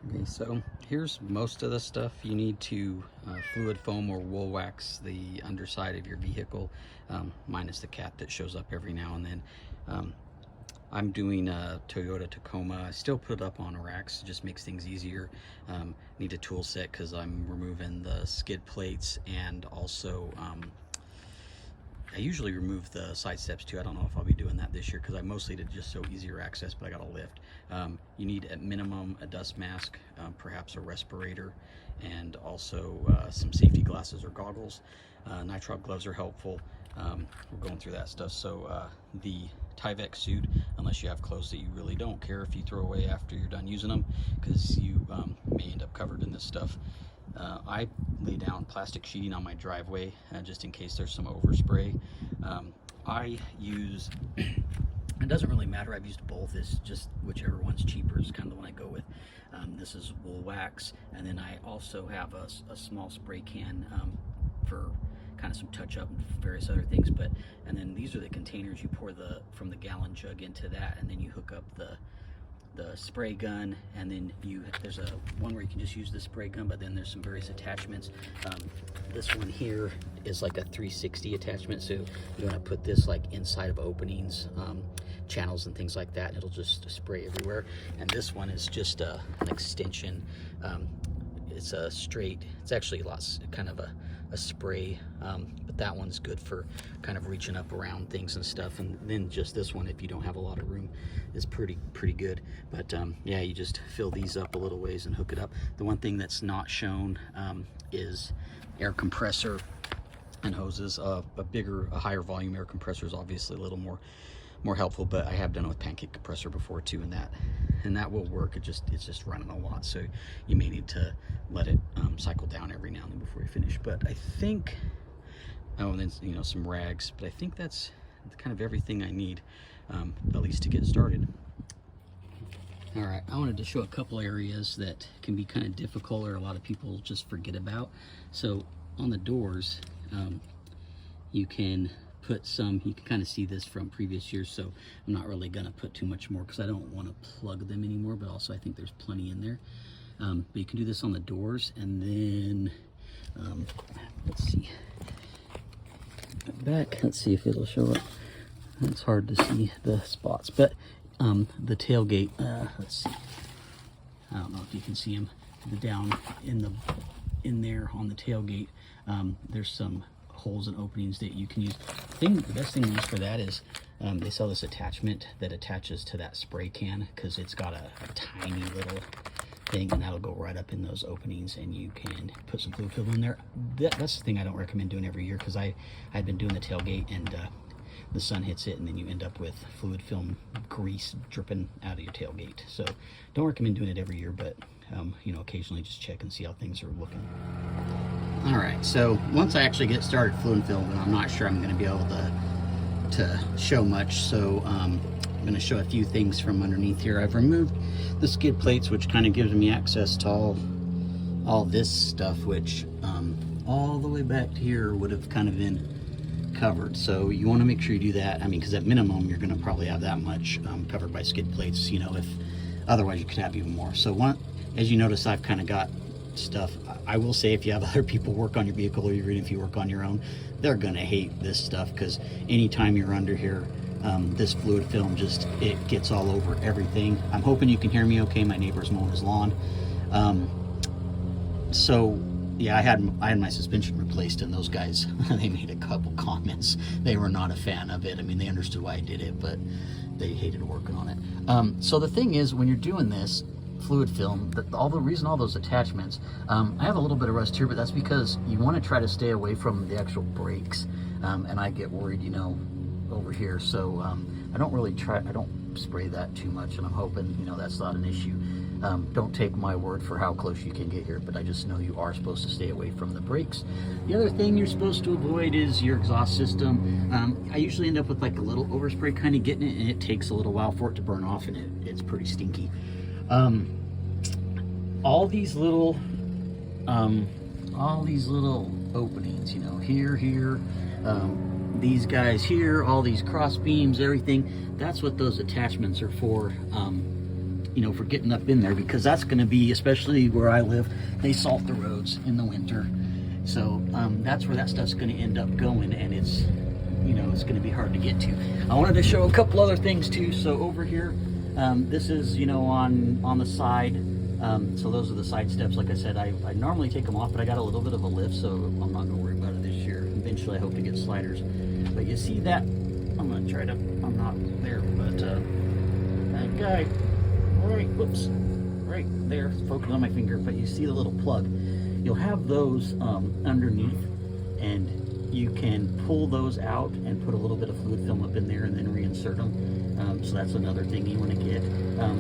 Okay, so here's most of the stuff you need to fluid foam or wool wax the underside of your vehicle, minus the cat that shows up every now and then. I'm doing a Toyota Tacoma. I still put it up on racks, it just makes things easier. Need a tool set because I'm removing the skid plates, and also I usually remove the side steps too. I don't know if I'll be doing that this year because I mostly did just so easier access, but I got a lift. You need at minimum a dust mask, perhaps a respirator, and also some safety glasses or goggles. Nitrile gloves are helpful. We're going through that stuff. So the Tyvek suit, unless you have clothes that you really don't care if you throw away after you're done using them, because you may end up covered in this stuff. I lay down plastic sheeting on my driveway just in case there's some overspray. I use, it doesn't really matter, I've used both, it's just whichever one's cheaper is kind of the one I go with. This is wool wax, and then I also have a small spray can for kind of some touch-up and various other things. And then these are the containers you pour from the gallon jug into that, and then you hook up the spray gun, and then there's a one where you can just use the spray gun, but then there's some various attachments. This one here is like a 360 attachment, so you want to put this like inside of openings, channels and things like that, and it'll just spray everywhere. And this one is just an extension. It's a straight, it's actually kind of a spray, but that one's good for kind of reaching up around things and stuff. And then just this one, if you don't have a lot of room, is pretty good. But yeah, you just fill these up a little ways and hook it up. The one thing that's not shown is air compressor and hoses. A higher volume air compressor is obviously a little more helpful, but I have done it with pancake compressor before too, and that will work. It's just running a lot, so you may need to let it cycle down every now and then before you finish. But I think, oh, and then some rags, but I think that's kind of everything I need, at least to get started. All right, I wanted to show a couple areas that can be kind of difficult, or a lot of people just forget about. So on the doors, you can put some, you can kind of see this from previous years, so I'm not really gonna put too much more because I don't want to plug them anymore, but also I think there's plenty in there. But you can do this on the doors, and then let's see, back, let's see if it'll show up. It's hard to see the spots, but the tailgate, let's see, I don't know if you can see them, down in there on the tailgate, there's some holes and openings that you can use. The best thing to use for that is they sell this attachment that attaches to that spray can, because it's got a tiny little thing, and that'll go right up in those openings, and you can put some fluid film in there. That's the thing I don't recommend doing every year, because I've been doing the tailgate, and the sun hits it, and then you end up with fluid film grease dripping out of your tailgate. So don't recommend doing it every year, but occasionally just check and see how things are looking. All right, so once I actually get started fluid filming, I'm not sure I'm going to be able to show much, so I'm going to show a few things from underneath here. I've removed the skid plates, which kind of gives me access to all this stuff, which all the way back to here would have kind of been covered. So you want to make sure you do that. I mean, because at minimum you're going to probably have that much covered by skid plates, if otherwise you could have even more. So as you notice, I've kind of got stuff. I will say, if you have other people work on your vehicle, or even if you work on your own, they're gonna hate this stuff, because anytime you're under here, this fluid film it gets all over everything. I'm hoping you can hear me okay. My neighbor's mowing his lawn. So yeah, I had my suspension replaced, and those guys, they made a couple comments. They were not a fan of it. I mean, they understood why I did it, but they hated working on it. So the thing is, when you're doing this fluid film, all those attachments, I have a little bit of rust here, but that's because you want to try to stay away from the actual brakes, and I get worried over here, so I don't spray that too much, and I'm hoping that's not an issue. Don't take my word for how close you can get here, but I just know you are supposed to stay away from the brakes. The other thing you're supposed to avoid is your exhaust system. I usually end up with like a little overspray kind of getting it, and it takes a little while for it to burn off, and it's pretty stinky. All these little openings, here, these guys here, all these cross beams, everything, that's what those attachments are for. you know, for getting up in there, because that's going to be, especially where I live, they salt the roads in the winter. So that's where that stuff's going to end up going, and it's, you know, it's going to be hard to get to. I wanted to show a couple other things too. So over here, this is, you know, on the side. So those are the side steps. Like I said, I normally take them off, but I got a little bit of a lift, so I'm not going to worry about it this year. Eventually, I hope to get sliders. But you see that? I'm going to try to, I'm not there, but that guy, right there, focus on my finger, but you see the little plug. You'll have those underneath, and you can pull those out and put a little bit of fluid film up in there and then reinsert them. So that's another thing you want to get.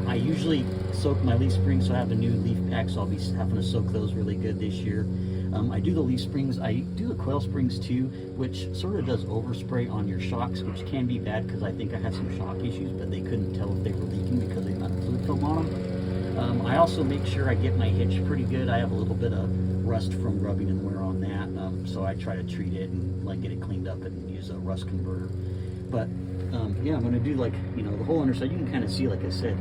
I usually soak my leaf springs, so I have a new leaf pack, so I'll be having to soak those really good this year. I do the leaf springs. I do the coil springs too, which sort of does overspray on your shocks, which can be bad because I think I had some shock issues, but they couldn't tell if they were leaking because they had fluid film on them. I also make sure I get my hitch pretty good. I have a little bit of rust from rubbing and wear on that, so I try to treat it and like get it cleaned up and use a rust converter. But yeah, I'm going to do, like, you know, the whole underside. You can kind of see, like I said,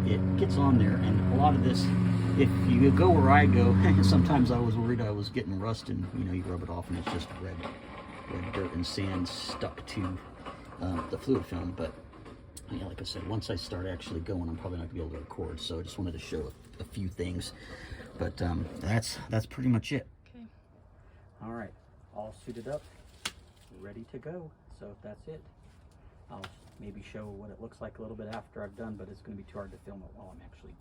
it gets on there, and a lot of this, if you go where I go, sometimes I was worried I was getting rust, and you know, you rub it off and it's just red dirt and sand stuck to the fluid film. But yeah, like I said, once I start actually going, I'm probably not gonna be able to record. So I just wanted to show a few things, but that's pretty much it. Okay. All right, all suited up, ready to go. So if that's it, I'll maybe show what it looks like a little bit after I've done, but it's going to be too hard to film it while I'm actually